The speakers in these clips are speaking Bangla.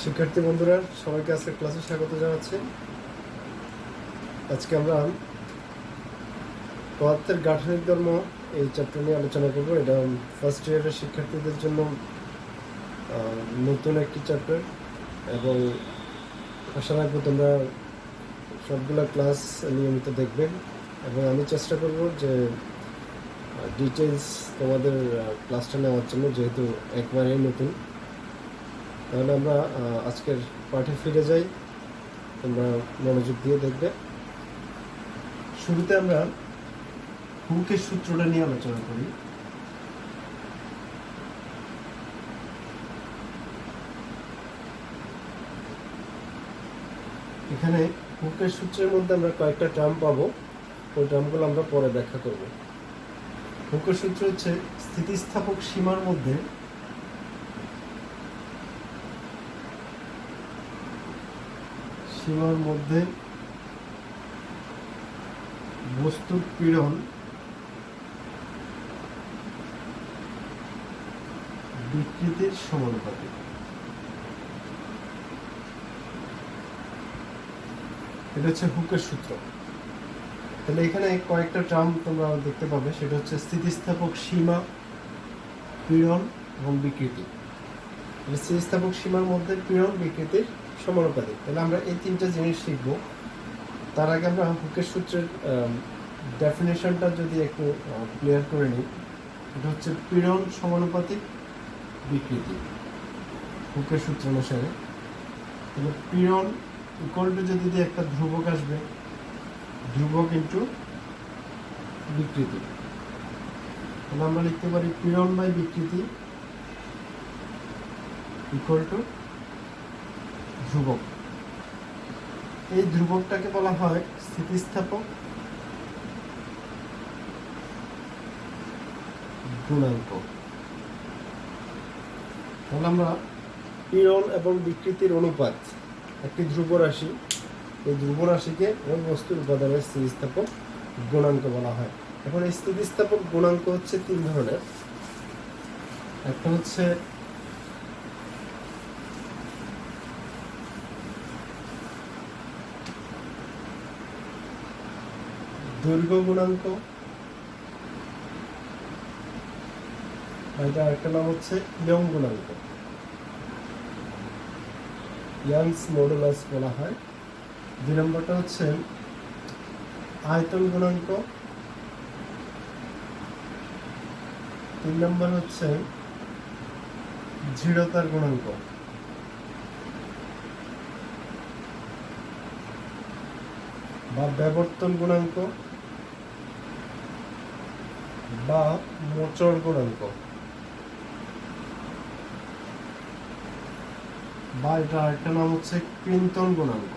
শিক্ষার্থী বন্ধুরা সবাইকে আজকে ক্লাসে স্বাগত জানাচ্ছি। আজকে আমরা পদার্থের গাঠনিক ধর্ম এই চ্যাপ্টার নিয়ে আলোচনা করব। এটা ফার্স্ট ইয়ারের শিক্ষার্থীদের জন্য নতুন একটি চ্যাপ্টার এবং আশা রাখবো তোমরা সবগুলা ক্লাস নিয়মিত দেখবেন এবং আমি চেষ্টা করব যে ডিটেলস তোমাদের ক্লাসটা নেওয়ার জন্য, যেহেতু একবারেই নতুন। তাহলে আমরা আজকের পাঠে ফিরে যাই, তোমরা মনোযোগ দিয়ে দেখবে। শুরুতে আমরা হুকের সূত্রটা নিয়ে আলোচনা করি। এখানে হুকের সূত্রের মধ্যে আমরা কয়েকটা টার্ম পাবো, ওই টার্মগুলো আমরা পরে ব্যাখ্যা করব। হুকের সূত্র হচ্ছে স্থিতিস্থাপক সীমার মধ্যে বস্তুর পীড়ন বিকৃতির সমানুপাতিক। এটা হচ্ছে হুকের সূত্র। তাহলে এখানে কয়েকটা টার্ম তোমরা দেখতে পাবে, সেটা হচ্ছে স্থিতিস্থাপক সীমা, পীড়ন এবং বিকৃতি। স্থিতিস্থাপক সীমার মধ্যে পীড়ন বিকৃতির সমানুপাতিক। তাহলে আমরা এই তিনটা জিনিস শিখব। তার আগে আমরা হুকের সূত্রের ডেফিনেশনটা যদি একটু ক্লিয়ার করে নিই। এটা হচ্ছে পীড়ন সমানুপাতিক বিকৃতি হুকের সূত্র অনুসারে। তাহলে পীড়ন ইকুয়াল টু যদি একটা ধ্রুবক আসবে, ধ্রুবক ইন্টু বিকৃতি, তাহলে আমরা লিখতে পারি পীড়ন বাই বিকৃতি ইকুয়াল টু ধ্রুবক। এই ধ্রুবকটাকে বলা হয় স্থিতিস্থাপক গুণাঙ্ক। তাহলে আমরা পীড়ন এবং বিকৃতির অনুপাত একটি ধ্রুব রাশি, এই ধ্রুব রাশিকে ওই বস্তুর উপাদানের স্থিতিস্থাপক গুণাঙ্ক বলা হয়। এখন এই স্থিতিস্থাপক গুণাঙ্ক হচ্ছে তিন ধরনের। একটা হচ্ছে দৈর্ঘ্য গুণাঙ্ক, এটা একটা নাম হচ্ছে ইয়ং গুণাঙ্ক, ইয়াংস মডুলাস বলা হয়। দুই নম্বরটা হচ্ছে আয়তন গুণাঙ্ক, তিন নম্বর হচ্ছে দৃঢ়তার গুণাঙ্ক বা ব্যাবর্তন গুণাঙ্ক বা মোচড় গুণাঙ্ক, বা এটা আরেকটা নাম হচ্ছে কৃন্তন গুণাঙ্ক।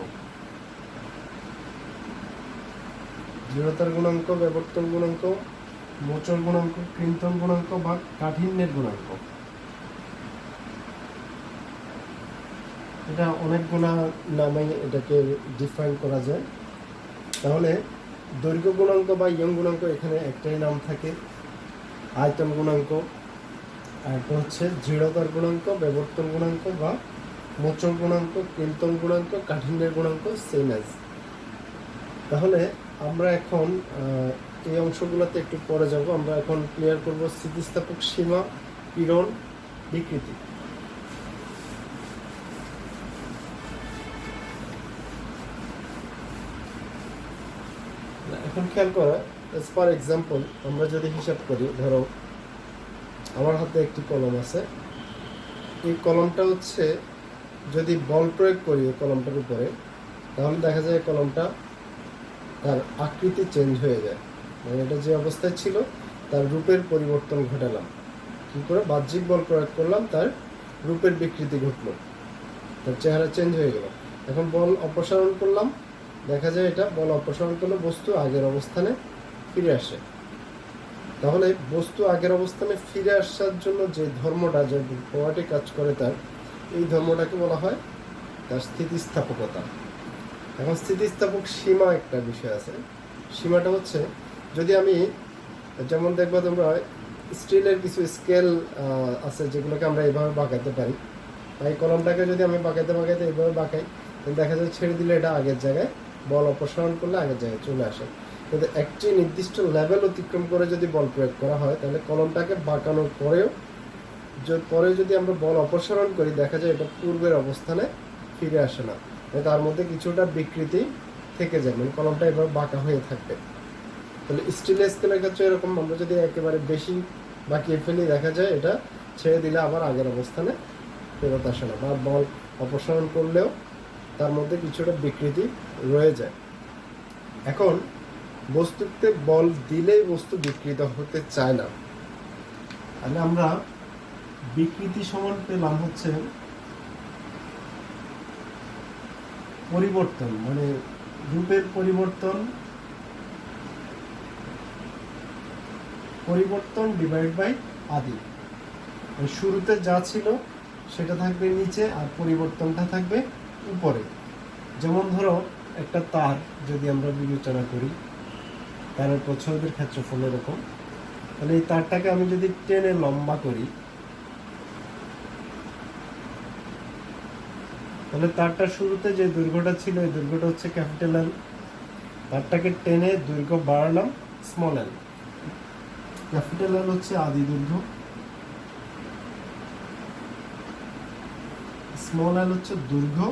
দৃঢ়তার গুণাঙ্ক, ব্যাবর্তন গুণাঙ্ক, মোচড় গুণাঙ্ক, কৃন্তন গুণাঙ্ক বা কাঠিন্যের গুণাঙ্ক। এটা অনেকগুলা নামে এটাকে ডিফাইন করা যায়। তাহলে দৈর্ঘ্য গুণাঙ্ক বা ইয়ং গুণাঙ্ক এখানে একটাই নাম থাকে, আয়তন গুণাঙ্ক, আর একটা হচ্ছে দৃঢ়তার গুণাঙ্ক, ব্যাবর্তন গুণাঙ্ক বা মোচড় গুণাঙ্ক, কৃন্তন গুণাঙ্ক, কাঠিন্যের গুণাঙ্ক সেম অ্যাজ। তাহলে আমরা এখন এই অংশগুলোতে একটু পরে যাব। আমরা এখন ক্লিয়ার করব স্থিতিস্থাপক সীমা, পীড়ন, বিকৃতি। এখন খেয়াল করা, এজ পার এক্সাম্পল আমরা যদি হিসাব করি, ধরো আমার হাতে একটি কলম আছে। এই কলমটা হচ্ছে যদি বল প্রয়োগ করি এই কলমটার উপরে, তাহলে দেখা যায় কলমটা তার আকৃতি চেঞ্জ হয়ে যায়। মানে এটা যে অবস্থায় ছিল তার রূপের পরিবর্তন ঘটালাম। কী করে? বাহ্যিক বল প্রয়োগ করলাম, তার রূপের বিকৃতি ঘটলো, তার চেহারা চেঞ্জ হয়ে গেল। এখন বল অপসারণ করলাম, দেখা যায় এটা বল অপসারণ করলে বস্তু আগের অবস্থানে ফিরে আসে। তাহলে বস্তু আগের অবস্থানে ফিরে আসার জন্য যে ধর্মটা, যে প্রভাবটি কাজ করে, তার এই ধর্মটাকে বলা হয় তার স্থিতিস্থাপকতা। এখন স্থিতিস্থাপক সীমা একটা বিষয় আছে। সীমাটা হচ্ছে, যদি আমি, যেমন দেখবা তোমরা স্টিলের কিছু স্কেল আছে যেগুলোকে আমরা এভাবে বাঁকাতে পারি। এই কলমটাকে যদি আমি বাঁকাইতে বাঁকাইতে এইভাবে বাঁকাই, দেখা যায় ছেড়ে দিলে এটা আগের জায়গায়, বল অপসারণ করলে আগের জায়গায় চলে আসে। কিন্তু একটি নির্দিষ্ট লেভেল অতিক্রম করে যদি বল প্রয়োগ করা হয়, তাহলে কলমটাকে বাঁকানোর পরেও যদি আমরা বল অপসারণ করি, দেখা যায় এটা পূর্বের অবস্থানে ফিরে আসে না, তার মধ্যে কিছুটা বিকৃতি থেকে যায়, মানে কলমটা এভাবে বাঁকা হয়ে থাকবে। তাহলে স্টিল স্কেলের ক্ষেত্রে এরকম আমরা যদি একেবারে বেশি বাঁকিয়ে ফেলি, দেখা যায় এটা ছেড়ে দিলে আবার আগের অবস্থানে ফেরত আসে না, বা বল অপসারণ করলেও তার মধ্যে কিছুটা বিকৃতি রয়ে যায়। এখন বস্তুতে বল দিলেই বস্তু বিকৃত হতে চায় না, তাহলে আমরা বিকৃতি সমান পেলাম হচ্ছে পরিবর্তন, মানে রূপের পরিবর্তন ডিভাইড বাই আদি। শুরুতে যা ছিল সেটা থাকবে নিচে, আর পরিবর্তনটা থাকবে উপরে। যেমন ধরো একটা তার যদি আমরা বিবেচনা করি, তারের প্রচ্ছদের ক্ষেত্রফল এরকম, তাহলে এই তারটাকে আমি যদি টেনে লম্বা করি, তাহলে তারটা শুরুতে যে দৈর্ঘ্যটা ছিল, এই দৈর্ঘ্যটা হচ্ছে ক্যাপিটাল এল। তারটাকে টেনে দৈর্ঘ্য বাড়ালাম স্মল এল। ক্যাপিটাল এল হচ্ছে আদি দৈর্ঘ্য, স্মল এল হচ্ছে দৈর্ঘ্য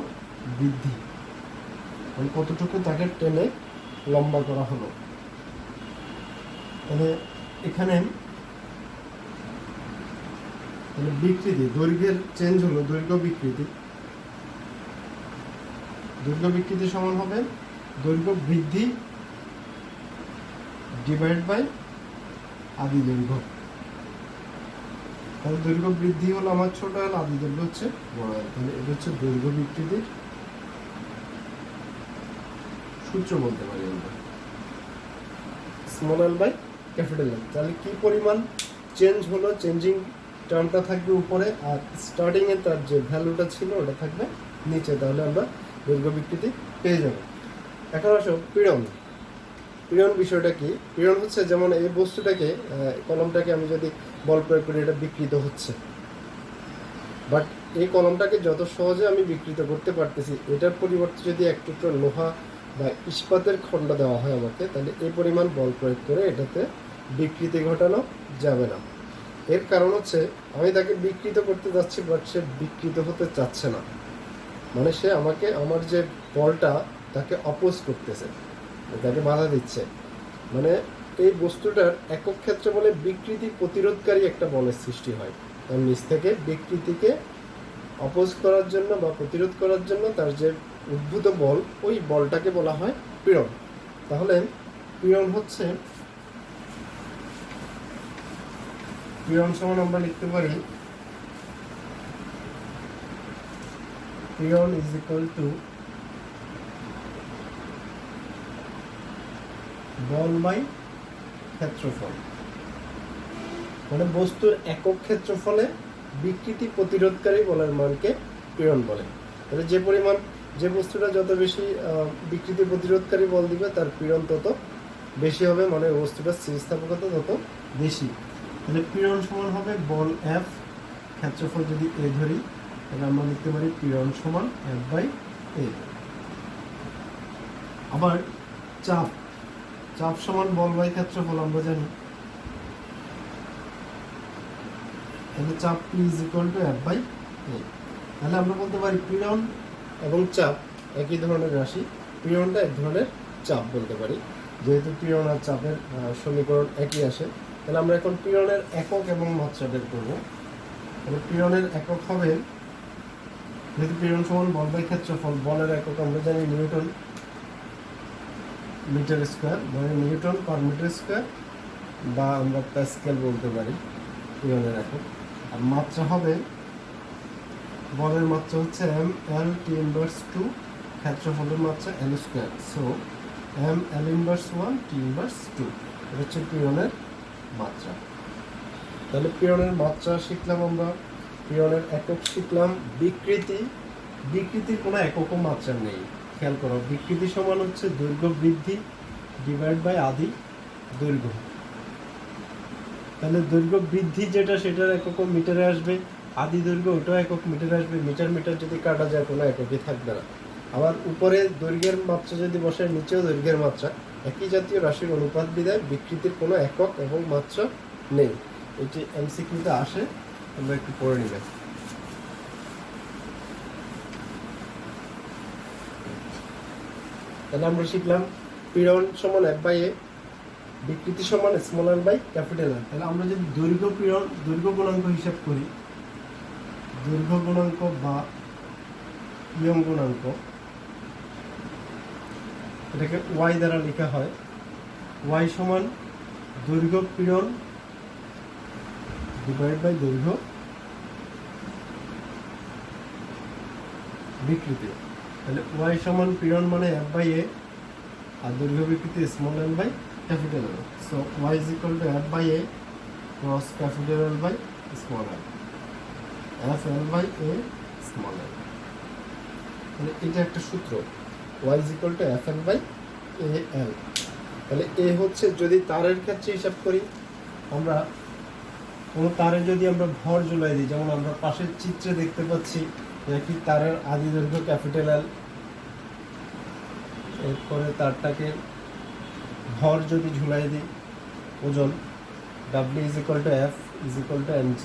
বৃদ্ধি, মানে কতটুকু তাকে টেনে লম্বা করা হলো। তাহলে এখানে বিকৃতি, দৈর্ঘ্যের চেঞ্জ হলো, দৈর্ঘ্য বিকৃতি সমান হবে দৈর্ঘ্য বৃদ্ধি ডিভাইড বাই আদি দৈর্ঘ্য। তাহলে দৈর্ঘ্য বৃদ্ধি হলো আমার ছোট এল, আদি দৈর্ঘ্য হচ্ছে বড় এল। তাহলে এটা হচ্ছে দৈর্ঘ্য বিকৃতির সূত্র বলতে পারি আমরা, small L by capital L. তাহলে কি পরিমাণ চেঞ্জ হলো, চেঞ্জিং টার্মটা থাকবে উপরে, আর স্টার্টিং এ তার যে ভ্যালুটা ছিল ওটা থাকবে নিচে। তাহলে আমরা দৈর্ঘ্য বিকৃতি পেয়ে যাব। এখন আসো পীড়ন বিষয়টা কি? পীড়ন হচ্ছে যেমন এই বস্তুটাকে, কলমটাকে আমি যদি বল প্রয়োগ করি, এটা বিকৃত হচ্ছে, বাট এই কলমটাকে যত সহজে আমি বিকৃত করতে পারতেছি, এটার পরিবর্তে যদি এক টুকরো লোহা বা ইস্পাতের খণ্ড দেওয়া হয় আমাকে, তাহলে এই পরিমাণ বল প্রয়োগ করে এটাতে বিকৃতি ঘটানো যাবে না। এর কারণ হচ্ছে আমি তাকে বিকৃত করতে যাচ্ছি, বাট সে বিকৃত হতে চাচ্ছে না, মানে সে আমাকে, আমার যে বলটা তাকে অপোজ করতেছে, তাকে বাধা দিচ্ছে। মানে এই বস্তুটার একক ক্ষেত্রে বলে বিকৃতি প্রতিরোধকারী একটা বলের সৃষ্টি হয়, তার নিচ থেকে বিকৃতিকে অপোজ করার জন্য বা প্রতিরোধ করার জন্য তার যে উদ্ভূত বল, ওই বলটাকে বলা হয় পীড়ন। তাহলে পীড়ন সমান আমরা লিখতে পারি পীড়ন ইজ ইকুয়াল টু বল বাই ক্ষেত্রফল, মানে বস্তুর একক ক্ষেত্রফলে বিকৃতি প্রতিরোধকারী বলের মানকে পীড়ন বলে। তাহলে যে বস্তুটা যত বেশি বিকৃতি প্রতিরোধকারী বল দিবে, তার পীড়ন তত বেশি হবে, মানে বস্তুটার স্থিতিস্থাপকতা তত বেশি। তাহলে পীড়ন সমান হবে বল এফ, ক্ষেত্রফল যদি এ ধরি, তাহলে আমরা লিখতে পারি পীড়ন সমান এফ বাই এ। আবার চাপ সমান বল বাই ক্ষেত্রফল আমরা জানি, তাহলে চাপ P is equal to F by A. তাহলে আমরা বলতে পারি পীড়ন এবং চাপ একই ধরনের রাশি, পীড়নটা এক ধরনের চাপ বলতে পারি, যেহেতু পীড়ন আর চাপের সমীকরণ একই আসে। তাহলে আমরা এখন পীড়নের একক এবং মাত্রা বের করব। তাহলে পীড়নের একক হবে, যেহেতু পীড়ন সমান বল বাই ক্ষেত্রফল, বলের একক আমরা জানি নিউটন মিটার স্কোয়ার, মানে নিউটন পার মিটার স্কোয়ার, বা আমরা প্যাসকেল বলতে পারি পীড়নের একক। আর মাত্রা হবে, বলের মাত্রা হচ্ছে এম এল টি ইনভার্স 2, ক্ষেত্রফলের মাত্রা L square, so M L inverse 1 T inverse 2, এটা হচ্ছে পীড়নের মাত্রা। তাহলে পীড়নের মাত্রা শিখলাম আমরা, পীড়নের একক শিখলাম। বিকৃতির কোনো একক মাত্রা নেই, খেয়াল করো। বিকৃতি সমান হচ্ছে দৈর্ঘ্য বৃদ্ধি ডিভাইড বাই আদি দৈর্ঘ্য। তাহলে দৈর্ঘ্য বৃদ্ধি যেটা, সেটার একক মিটারে আসবে, আদি দৈর্ঘ্য ওটাও একক মিটার আসবে, মিটার মিটার যদি কাটা যায় কোনো এককই থাকবে না। আবার উপরে দৈর্ঘ্যের মাত্রা যদি বসে, নিচেও দৈর্ঘ্যের মাত্রা, একই জাতীয় রাশির অনুপাত বিধায় বিকৃতির কোনো একক এবং মাত্রা নেই। এটি এমসিকিউতে আসে, আমরা একটু পড়ে নিলাম। তাহলে আমরা শিখলাম পীড়ন সমান F/A, বিকৃতি সমান small r by capital R। তাহলে আমরা যদি দৈর্ঘ্য পীড়ন দৈর্ঘ্য গুণাঙ্ক হিসাব করি, দৈর্ঘ্য গুণাঙ্ক বা ইয়ং গুণাঙ্ক, এটাকে y দ্বারা লেখা হয়। y সমান দৈর্ঘ্য পীড়ন ডিভাইড বাই দৈর্ঘ্য বিকৃতি। তাহলে y সমান পীড়ন মানে F/A, আর দৈর্ঘ্য বিকৃতি small l by capital L। So y is equal to F/A cross capital L by small l, FL by A small l। তাহলে এটা একটা সূত্র, y is equal to FL by AL। তাহলে এ হচ্ছে, যদি তারের ক্ষেত্রে হিসাব করি, আমরা কোনো তারে যদি আমরা ভর ঝুলাই দিই, যেমন আমরা পাশের চিত্রে দেখতে পাচ্ছি, একটি তারের আদি দৈর্ঘ্য ক্যাপিটাল L, এরপরে তারটাকে ভর যদি ঝুলাই দিই, ওজন W is equal two F is equal two mg,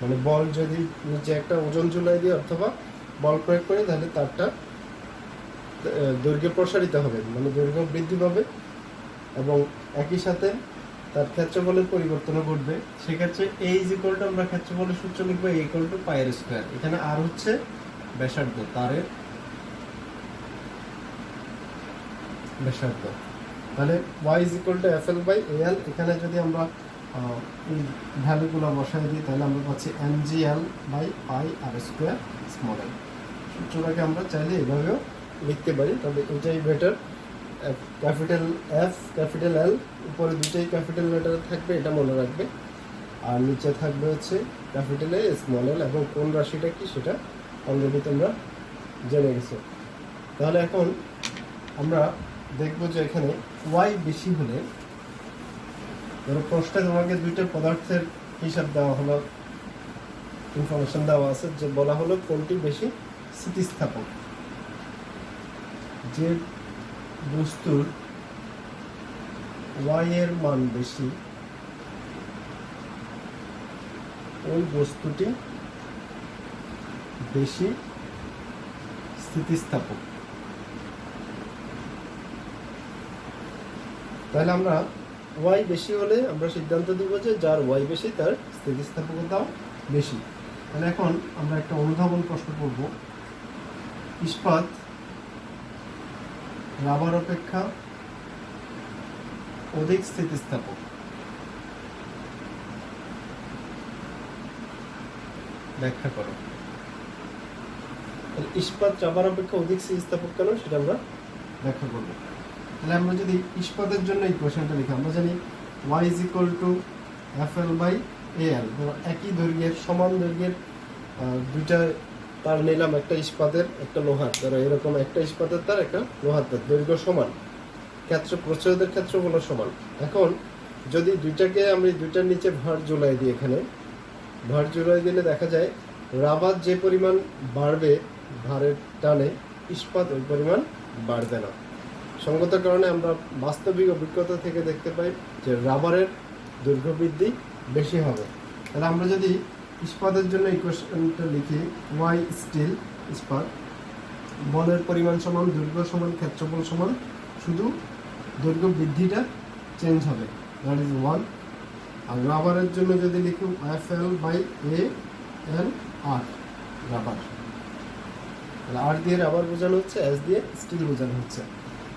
মানে বল যদি নিচে একটা ওজন ঝুলাই দিই অথবা বল প্রয়োগ করি, তাহলে তারটা দৈর্ঘ্য প্রসারিত হবে, মানে দৈর্ঘ্য বৃদ্ধি পাবে এবং একই সাথে তার ক্ষেত্রফলের পরিবর্তনও ঘটবে। সেক্ষেত্রে A ইজ ইকুয়াল টু, আমরা ক্ষেত্রফলের সূত্র লিখবো A equal to pi r square. এখানে আর হচ্ছে ব্যাসার্ধ, তারের ব্যাসার্ধ। তাহলে y is equal to FL by AL। এখানে যদি আমরা এই ভ্যালুগুলো বসাই দিই, তাহলে আমরা পাচ্ছি mgl by pi r square small l। সূত্রটাকে আমরা চাইলে এভাবেও লিখতে পারি, তবে এটাই better. Capital F capital L, উপরে দুটোই ক্যাপিটাল লেটার থাকবে, এটা মনে রাখবে, আর নিচে থাকবে হচ্ছে ক্যাপিটাল A স্মল l, এবং কোন রাশিটা কি সেটা অলরেডি তোমরা জেনে গেছো। তাহলে এখন আমরা দেখবো যে এখানে y বেশি হলে, ধরো প্রশ্নে তোমাকে দুইটা পদার্থের হিসাব দেওয়া হলো, ইনফরমেশন দেওয়া আছে, যে বলা হলো কোনটি বেশি স্থিতিস্থাপক। যে বস্তুর y এর মান বেশি, ওই বস্তুটি বেশি স্থিতিস্থাপক। তাহলে আমরা y বেশি হলে আমরা সিদ্ধান্ত দিব যে যার y বেশি তার স্থিতিস্থাপকতাও বেশি। তাহলে এখন আমরা একটা অনুধাবন প্রশ্ন করব। ইস্পাত রাবার অপেক্ষা অধিক স্থিতিস্থাপক, ব্যাখ্যা করো। ইস্পাত রাবার অপেক্ষা অধিক স্থিতিস্থাপক কেন, সেটা আমরা ব্যাখ্যা করব। তাহলে আমরা যদি ইস্পাতের জন্য ইকুয়েশনটা লিখি, আমরা জানি y is equal to FL by AL। ধরো একই দৈর্ঘ্যের, সমান দৈর্ঘ্যের দুইটা তার নিলাম, একটা ইস্পাতের একটা লোহার। ধরো এরকম একটা ইস্পাতের তার একটা লোহার তার, দৈর্ঘ্য সমান, ক্ষেত্র প্রচ্ছদের ক্ষেত্রগুলো সমান। এখন যদি দুইটাকে আমি দুইটার নিচে ভার ঝুলাই দিই, এখানে ভার ঝুলাই দিলে দেখা যায় রাবার যে পরিমাণ বাড়বে ভারের টানে, ইস্পাত ওই পরিমাণ বাড়বে না। সঙ্গতার কারণে আমরা বাস্তবিক অভিজ্ঞতা থেকে দেখতে পাই যে রাবারের দৈর্ঘ্য বৃদ্ধি বেশি হবে। তাহলে আমরা যদি ইস্পাতের জন্য ইকুয়েশনটা লিখি, y স্টিল ইস্পাত, বলের পরিমাণ সমান, দৈর্ঘ্য সমান, ক্ষেত্রফল সমান, শুধু দৈর্ঘ্য বৃদ্ধিটা চেঞ্জ হবে, দ্যাট ইজ 1। আর রাবারের জন্য যদি লিখি FL by AL R, rubber. তাহলে R দিয়ে রাবার বোঝানো হচ্ছে, S দিয়ে স্টিল বোঝানো হচ্ছে।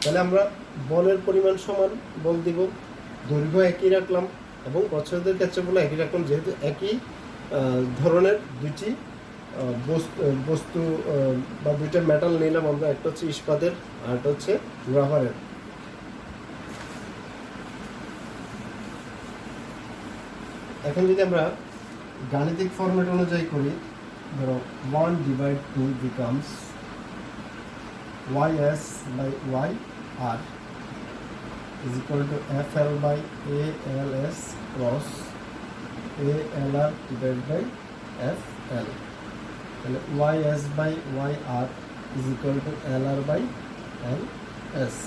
তাহলে আমরা বলের পরিমাণ সমান বল দিব, দৈর্ঘ্য একই রাখলাম এবং প্রচ্ছদের ক্ষেত্রফল একই রাখলাম, যেহেতু একই ধরনের দুইটি বস্তু বা দুইটা মেটাল নিলাম আমরা, একটা হচ্ছে ইস্পাতের আর একটা হচ্ছে রাবারের। এখন যদি আমরা গাণিতিক ফরম্যাট অনুযায়ী করি, ধরো 1 divide 2 becomes ys by yr is equal to FL by ALS cross ALR divided by F L, তাহলে Y S by Y R is equal to L R by L S.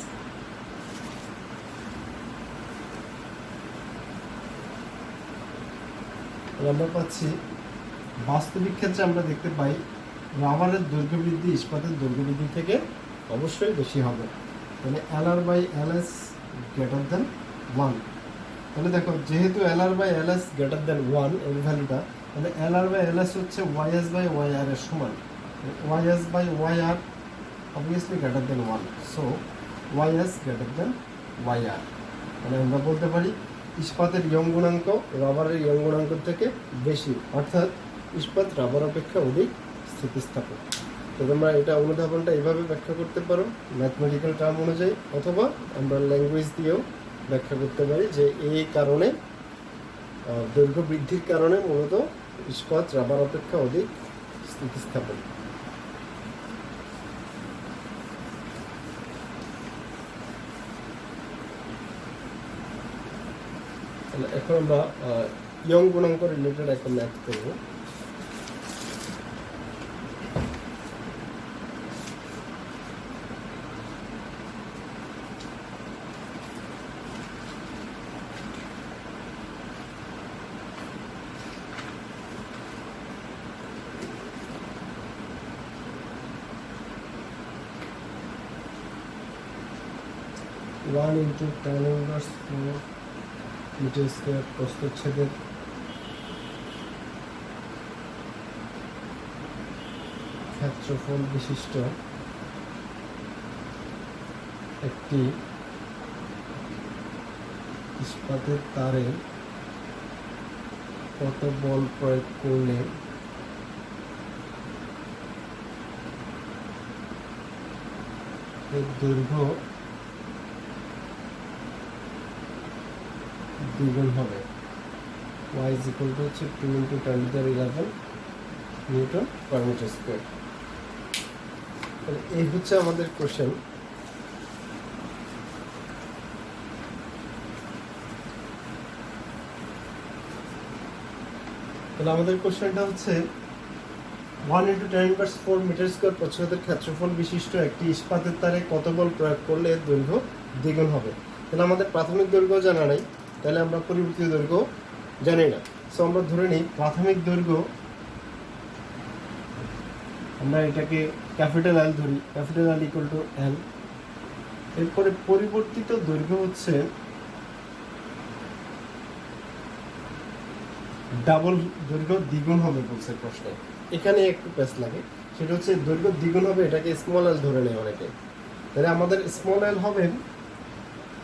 আমরা পাচ্ছি বাস্তবিক ক্ষেত্রে আমরা দেখতে পাই রাবারের দৈর্ঘ্য বৃদ্ধি ইস্পাতের দৈর্ঘ্য বৃদ্ধি থেকে অবশ্যই বেশি হবে। তাহলে L R by L S greater than 1। তাহলে দেখো যেহেতু L R by L S greater than 1 এর ভ্যালুটা, তাহলে L R by L S হচ্ছে Y S by Y R এর সমান। Y S by Y R obviously greater than 1, so Y S greater than Y R. মানে আমরা বলতে পারি ইস্পাতের ইয়ং গুণাঙ্ক রাবারের ইয়ং গুণাঙ্ক থেকে বেশি, অর্থাৎ ইস্পাত রাবার অপেক্ষা অধিক স্থিতিস্থাপক। তো তোমরা এটা অনুধাবনটা এইভাবে ব্যাখ্যা করতে পারো ম্যাথমেটিক্যাল টার্ম অনুযায়ী, অথবা আমরা ল্যাঙ্গুয়েজ দিয়েও ব্যাখ্যা করতে পারি যে এই কারণে দৈর্ঘ্য বৃদ্ধির কারণে মূলত ইস্পাত রাবার অপেক্ষা অধিক স্থিতিস্থাপক। এখন আমরা ইয়ং গুণাঙ্ক রিলেটেড একটা ম্যাথ করব। One into ten inverse 4 metre square প্রস্থচ্ছেদের ক্ষেত্রফল বিশিষ্ট একটি ইস্পাতের তারে কত বল প্রয়োগ করলে এর দৈর্ঘ্য দ্বিগুণ হবে। y is equal to হচ্ছে 2 into 10 to the 11 newton per metre square. তাহলে এই হচ্ছে আমাদের কোশ্চেন। তাহলে আমাদের কোশ্চেনটা হচ্ছে 1 into 10 inverse 4 মিটার স্কোয়ার প্রচ্ছদের ক্ষেত্রফল বিশিষ্ট একটি ইস্পাতের তারে কত বল প্রয়োগ করলে এর দৈর্ঘ্য দ্বিগুণ হবে। তাহলে আমাদের প্রাথমিক দৈর্ঘ্য জানা নাই, তাহলে আমরা পরিবর্তিত দৈর্ঘ্য জানি না। সো আমরা ধরে নিই প্রাথমিক দৈর্ঘ্য, আমরা এটাকে ক্যাপিটাল এল ধরি, ক্যাপিটাল এল ইকুয়াল টু এল। এরপরে পরিবর্তিত দৈর্ঘ্য হচ্ছে ডাবল দৈর্ঘ্য দ্বিগুণ হবে বলছে প্রশ্নে। এখানে একটু প্যাচ লাগে, সেটা হচ্ছে দৈর্ঘ্য দ্বিগুণ হবে, এটাকে স্মল এল ধরে নেয় অনেকে। তাহলে আমাদের স্মল এল হবে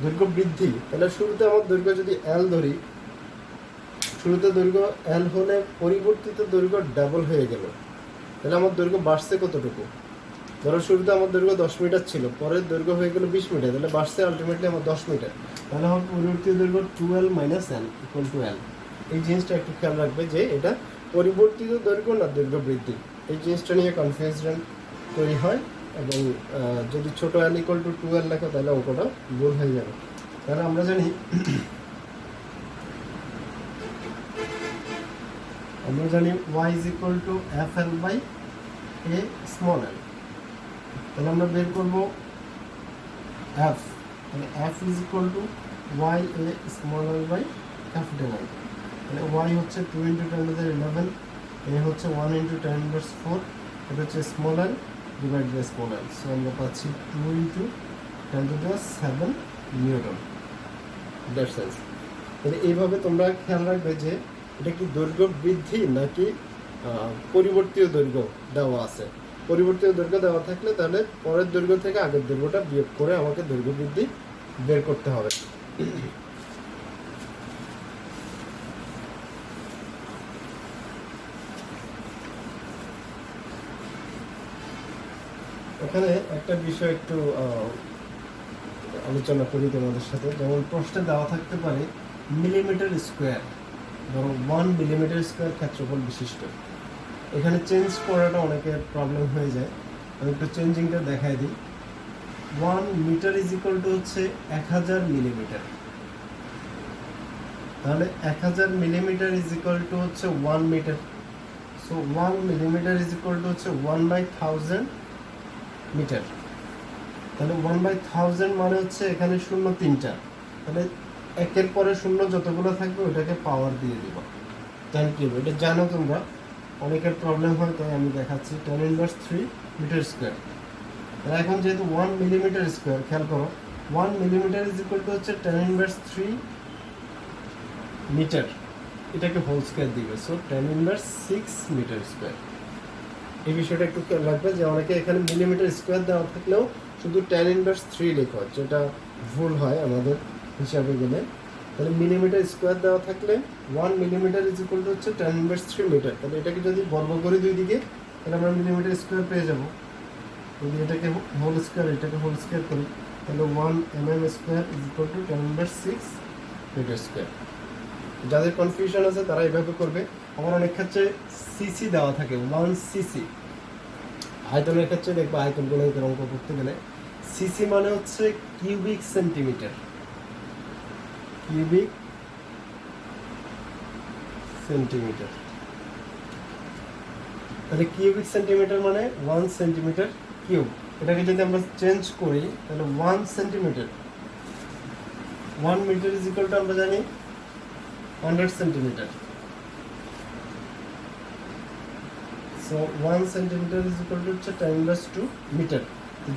দৈর্ঘ্য বৃদ্ধি। তাহলে শুরুতে আমার দৈর্ঘ্য যদি এল ধরি, শুরুতে দৈর্ঘ্য এল হলে পরিবর্তিত দৈর্ঘ্য ডাবল হয়ে গেল। তাহলে আমার দৈর্ঘ্য বাড়ছে কতটুকু? ধরো শুরুতে আমার দৈর্ঘ্য 10 মিটার ছিল, পরের দৈর্ঘ্য হয়ে গেল 20 মিটার, তাহলে বাড়ছে আলটিমেটলি আমার 10 মিটার। তাহলে আমার পরিবর্তিত দৈর্ঘ্য 12 মাইনাস এল ইকুয়াল টু এল। এই জিনিসটা একটু খেয়াল রাখবে যে এটা পরিবর্তিত দৈর্ঘ্য না দৈর্ঘ্য বৃদ্ধি, এই জিনিসটা নিয়ে কনফিউশন তৈরি হয়। এবং যদি ছোট এল ইকুয়াল টু 12 লেখো তাহলে অঙ্কটা ভুল হয়ে যাবে। তাহলে আমরা জানি y is equal to fl by a small l। তাহলে আমরা বের করব f, তাহলে f is equal to y a small l by capital L। তাহলে y হচ্ছে 2 into 10 to the 11, a হচ্ছে 1 into 10 inverse 4, এটা হচ্ছে small l divided by small l। So আমরা পাচ্ছি 2 into 10 to the 7 Newton. That sense তাহলে এইভাবে তোমরা খেয়াল রাখবে যে এটা কি দৈর্ঘ্য বৃদ্ধি নাকি পরিবর্তিত দৈর্ঘ্য দেওয়া আছে। পরিবর্তিত দৈর্ঘ্য দেওয়া থাকলে তাহলে পরের দৈর্ঘ্য থেকে আগের দৈর্ঘ্যটা বিয়োগ করে আমাকে দৈর্ঘ্য বৃদ্ধি বের করতে হবে। এখানে একটা বিষয় একটু আলোচনা করি তোমাদের সাথে। যেমন প্রশ্নে দেওয়া থাকতে পারে মিলিমিটার স্কোয়ার, ধরো 1 মিলিমিটার স্কোয়ার ক্ষেত্রফল বিশিষ্ট। এখানে চেঞ্জ করাটা অনেকের প্রবলেম হয়ে যায়, আমি একটু চেঞ্জিংটা দেখাই দিই। 1 মিটার ইজ ইকুয়াল টু হচ্ছে 1000 মিলিমিটার, তাহলে 1000 মিলিমিটার ইজ ইকুয়াল টু হচ্ছে 1 metre. So 1 millimetre is equal to হচ্ছে 1/1000 মিটার। তাহলে 1/1000 মানে হচ্ছে এখানে শূন্য তিনটা, তাহলে একের পরে শূন্য যতগুলো থাকবে ওটাকে পাওয়ার দিয়ে দিব 10 কিউব। এটা জানো তোমরা, অনেকের প্রবলেম হয়, তাই আমি দেখাচ্ছি। 10 ইনভার্স 3 মিটার স্কোয়ার। তাহলে এখন যেহেতু 1 মিলিমিটার স্কোয়ার, খেয়াল করো 1 মিলিমিটার ইজ ইকুয়াল টু হচ্ছে 10 ইনভার্স 3 মিটার, এটাকে হোল স্কোয়ার দিবে। So 10 inverse 6 metre square. এই বিষয়টা একটু খেয়াল রাখবে যে অনেকে এখানে মিলিমিটার স্কোয়ার দেওয়া থাকলেও শুধু 10 ইনভার্স 3 লেখা, যেটা ভুল হয় আমাদের হিসাবে গেলে। তাহলে মিলিমিটার স্কোয়ার দেওয়া থাকলে 1 মিলিমিটার ইজ ইকুয়াল টু হচ্ছে 10 ইনভার্স 3 মিটার। তাহলে এটাকে যদি বর্গ করি দুই দিকে, তাহলে আমরা মিলিমিটার স্কোয়ার পেয়ে যাব। যদি এটাকে হোল স্কোয়ার, এটাকে হোল স্কোয়ার করি, তাহলে 1 square is equal to 10 inverse 6 metre square. যাদের কনফিউশন আছে তারা এভাবে করবে। আমার অনেক ক্ষেত্রে সিসি দেওয়া থাকে, 1 সিসি। আয়তনের ক্ষেত্রে দেখবো আয়তন গুণাঙ্কের অঙ্ক করতে গেলে সিসি মানে হচ্ছে কিউবিক সেন্টিমিটার, কিউবিক সেন্টিমিটার। তাহলে কিউবিক সেন্টিমিটার মানে 1 সেন্টিমিটার কিউব। এটাকে যদি আমরা চেঞ্জ করি তাহলে 1 centimetre, 1 metre is equal to আমরা জানি 100 centimetre. So 1 centimetre is equal to হচ্ছে 10 ইনভার্স 2 মিটার।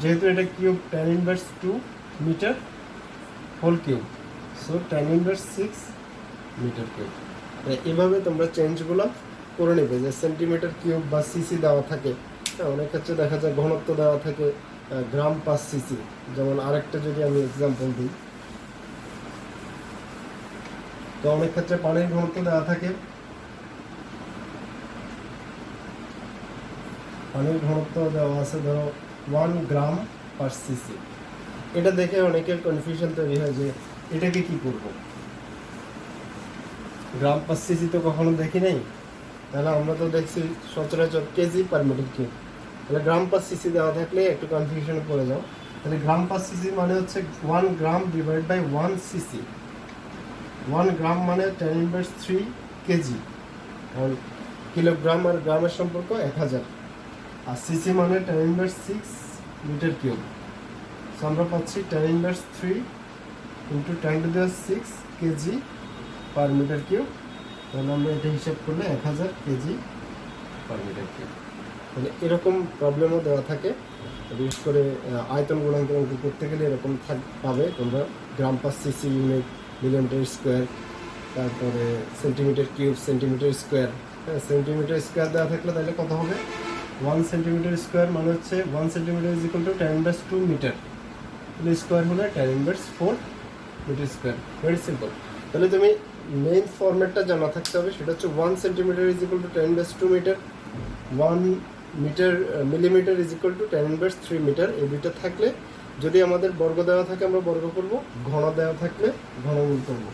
যেহেতু এটা cube, 10 inverse 2 metre whole cube, so 10 inverse 6 metre cube. এভাবে তোমরা চেঞ্জগুলো করে নেবে যে সেন্টিমিটার কিউব বা সিসি দেওয়া থাকে। অনেক ক্ষেত্রে দেখা যায় ঘনত্ব দেওয়া থাকে গ্রাম পার সিসি। যেমন আরেকটা যদি আমি এক্সাম্পল দিই, তো অনেক ক্ষেত্রে পানির ঘনত্ব দেওয়া থাকে, পানির ঘনত্ব দেওয়া আছে ধরো 1 গ্রাম পার সিসি। এটা দেখে অনেকের কনফিউশন তৈরি হয় যে এটাকে কি করব, গ্রাম পার সিসি তো কখনো দেখি নাই, তাহলে আমরা তো দেখছি সচরাচর কেজি পার মিটার কিউব। তাহলে গ্রাম পার সিসি দেওয়া থাকলে একটু কনফিউশনে পড়ে যাও। তাহলে গ্রাম পার সিসি মানে হচ্ছে 1 গ্রাম ডিভাইড বাই 1 সিসি। 1 গ্রাম মানে 10 ইনভার্স 3 কেজি, কারণ কিলোগ্রাম আর গ্রামের সম্পর্ক 1000। আর সিসি মানে 10 ইনভার্স 6 মিটার কিউব। সো আমরা পাচ্ছি 10 inverse 3 into 10 to the 6 KG per metre cube. তাহলে আমরা এটা হিসাব করলে 1000 কেজি পার মিটার কিউব। তাহলে এরকম প্রবলেমও দেওয়া থাকে, বিশেষ করে আয়তন গুণাঙ্কের অঙ্ক করতে গেলে এরকম পাবে তোমরা। গ্রাম পার সিসি ইউনিট, মিলিমিটার স্কোয়ার, তারপরে সেন্টিমিটার কিউব, সেন্টিমিটার স্কোয়ার। হ্যাঁ, সেন্টিমিটার স্কোয়ার দেওয়া থাকলে তাহলে কত হবে, 1 সেন্টিমিটার স্কোয়ার মানে হচ্ছে 1 centimetre is equal to 10 inverse 2 metre. তাহলে স্কোয়ার হলে 10 inverse 4 metre square. Very simple. তাহলে তুমি মেইন ফরম্যাটটা জানা থাকতে হবে, সেটা হচ্ছে 1 centimetre is equal to 10 inverse 2 metre, 1 metre millimetre is equal to 10 inverse 3 metre. এই দুইটা থাকলে, যদি আমাদের বর্গ দেওয়া থাকে আমরা বর্গ করব, ঘন দেওয়া থাকলে ঘনমূল করব।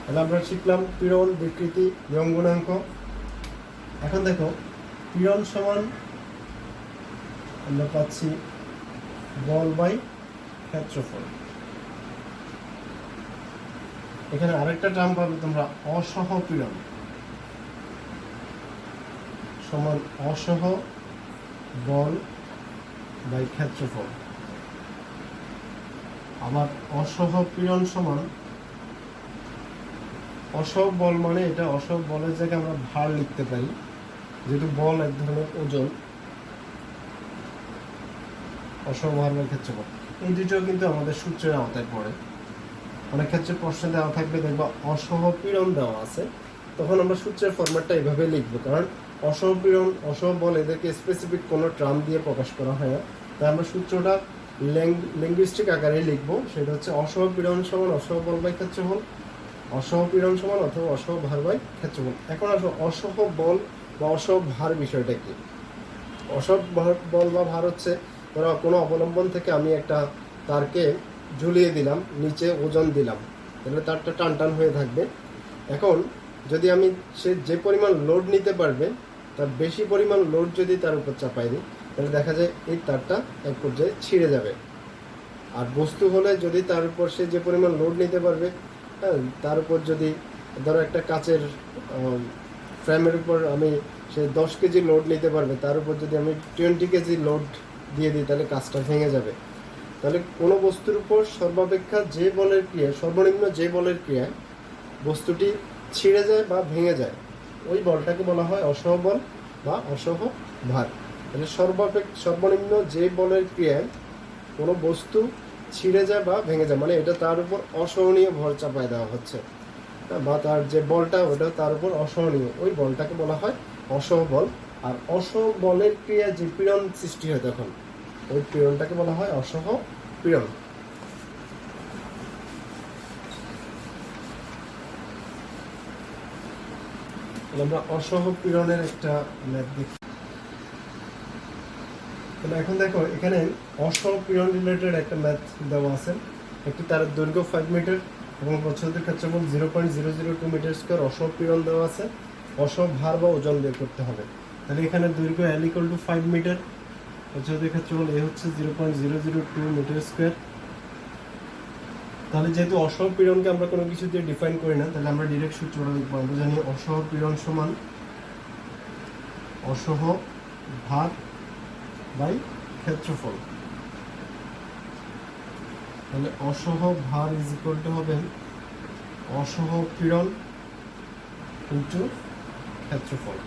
তাহলে আমরা শিখলাম পীড়ন, বিকৃতি, বিয়ং গুণাঙ্ক। এখন দেখো পীড়ন সমান আমরা পাচ্ছি বল বাই ক্ষেত্রফল। এখানে আরেকটা টার্ম পাবে তোমরা, অসহ পীড়ন সমান অসহ বল বাই ক্ষেত্রফল। আবার অসহ পীড়ন সমান, অসহ বল মানে এটা অসহ বলের জায়গায় আমরা ভার লিখতে পারি, যেহেতু বল এক ধরনের ওজন। অসহ ভার বাই ক্ষেত্রফল, এই দুটো কিন্তু আমাদের সূত্রের আওতায় পড়ে। অনেক ক্ষেত্রে প্রশ্নে দেওয়া থাকবে দেখবা অসহ পীড়ন দেওয়া আছে, তখন আমরা সূত্রের ফরম্যাটটা এইভাবে লিখবো, কারণ অসহ পীড়ন, অসহ বল এদেরকে স্পেসিফিক কোনো টার্ম দিয়ে প্রকাশ করা হয় না। তাই আমরা সূত্রটা লিঙ্গুইস্টিক আকারে লিখবো, সেটা হচ্ছে অসহ পীড়ন সমান অসহ বল বাই ক্ষেত্রফল, অসহ পীড়ন সমান অথবা অসহ ভার বাই ক্ষেত্রফল। এখন আসো অসহ বল বা অসহ ভার বিষয়টা কি। অসহ বল বা ভার হচ্ছে, ধরো কোনো অবলম্বন থেকে আমি একটা তারকে ঝুলিয়ে দিলাম, নিচে ওজন দিলাম, তাহলে তারটা টান টান হয়ে থাকবে। এখন যদি আমি সে যে পরিমাণ লোড নিতে পারবে তার বেশি পরিমাণ লোড যদি তার উপর চাপাই দিই, তাহলে দেখা যায় এই তারটা এক পর্যায়ে ছিঁড়ে যাবে। আর বস্তু হলে যদি তার উপর সে যে পরিমাণ লোড নিতে পারবে হ্যাঁ, তার উপর যদি ধরো একটা কাচের ফ্রেমের উপর আমি সে 10 কেজি লোড নিতে পারবে, তার উপর যদি আমি 20 কেজি লোড দিয়ে দিই তাহলে কাজটা ভেঙে যাবে। তাহলে কোনো বস্তুর উপর সর্বাপেক্ষা যে বলের ক্রিয়ায়, সর্বনিম্ন যে বলের ক্রিয়ায় বস্তুটি ছিঁড়ে যায় বা ভেঙে যায়, ওই বলটাকে বলা হয় অসহ বল বা অসহ ভার। তাহলে সর্বনিম্ন যে বলের ক্রিয়ায় কোনো বস্তু ছিঁড়ে যায় বা ভেঙে যায়, মানে এটা তার উপর অসহনীয় ভর চাপায় দেওয়া হচ্ছে, বা তার যে বলটা ওটা তার উপর অসহনীয়, ওই বলটাকে বলা হয় অসহ বল। আর অসহ বলের ক্রিয়ায় যে পীড়ন সৃষ্টি হয় তখন ওই পীড়নটাকে বলা হয় অসহ পীড়ন। আমরা অসহ পীড়নের একটা ম্যাথ দেখি। তাহলে এখন দেখো এখানে অসহ পীড়ন রিলেটেড একটা ম্যাথ দেওয়া আছে। একটি তারের দৈর্ঘ্য 5 মিটার এবং প্রচ্ছদের ক্ষেত্রফল 0.002 মিটার স্কোয়ার অসহ পীড়ন দেওয়া আছে। অসহ ভার বা ওজন বের করতে হবে। তাহলে এখানে দৈর্ঘ্য L = 5 মিটার, প্রচ্ছদের ক্ষেত্রফল A হচ্ছে 0.002 মিটার স্কোয়ার। তাহলে যেহেতু অসহ পীড়নকে আমরা কোনো কিছু দিয়ে ডিফাইন করি না, তাহলে আমরা ডিরেক্ট সূত্রটা লিখবো। আমরা জানি অসহ পীড়ন সমান অসহ ভার বাই ক্ষেত্রফল। তাহলে অসহ ভার ইজ ইকুয়াল টু হবে অসহ পীড়ন ইন্টু ক্ষেত্রফল।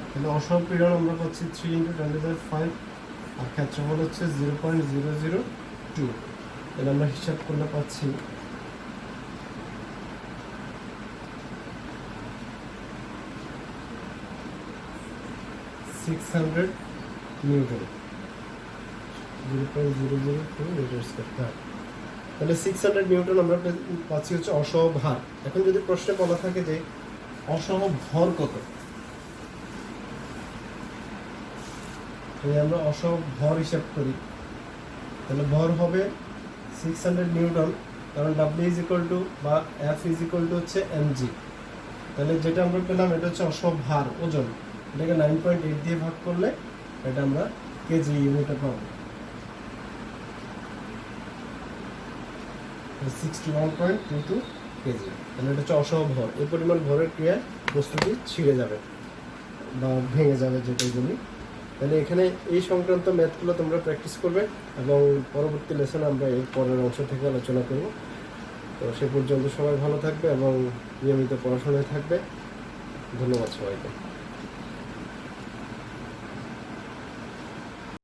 তাহলে অসহ পীড়ন আমরা পাচ্ছি 3 × 10⁵ আর ক্ষেত্রফল হচ্ছে 0.002। তাহলে আমরা হিসাব করলে পাচ্ছি 600 নিউটন, 0.002 মিটার স্কয়ার। তাহলে 600 নিউটন আমরা পাচ্ছি হচ্ছে অসহ ভার। এখন যদি প্রশ্নে বলা থাকে যে অসহ ভর কত, তাহলে আমরা অসহ ভর হিসাব করি। তাহলে ভর হবে 600 নিউটন, কারণ W বা F হচ্ছে mg। তাহলে যেটা আমরা পেলাম এটা হচ্ছে অসহ ভার, ওজন। এটাকে 9.8 দিয়ে ভাগ করলে এটা আমরা কেজি ইউনিটে পাবো, 61.22 কেজি। তাহলে এটা হচ্ছে অসহ ভর। এই পরিমাণ ভরের ক্রিয়ায় বস্তুটি ছিঁড়ে যাবে বা ভেঙে যাবে যেটাই বলি। তাহলে এখানে এই সংক্রান্ত ম্যাথগুলো তোমরা প্র্যাকটিস করবে এবং পরবর্তী লেসনে আমরা এর পরের অংশ থেকে আলোচনা করব। তো সে পর্যন্ত সবাই ভালো থাকবে এবং নিয়মিত পড়াশোনায় থাকবে। ধন্যবাদ সবাইকে।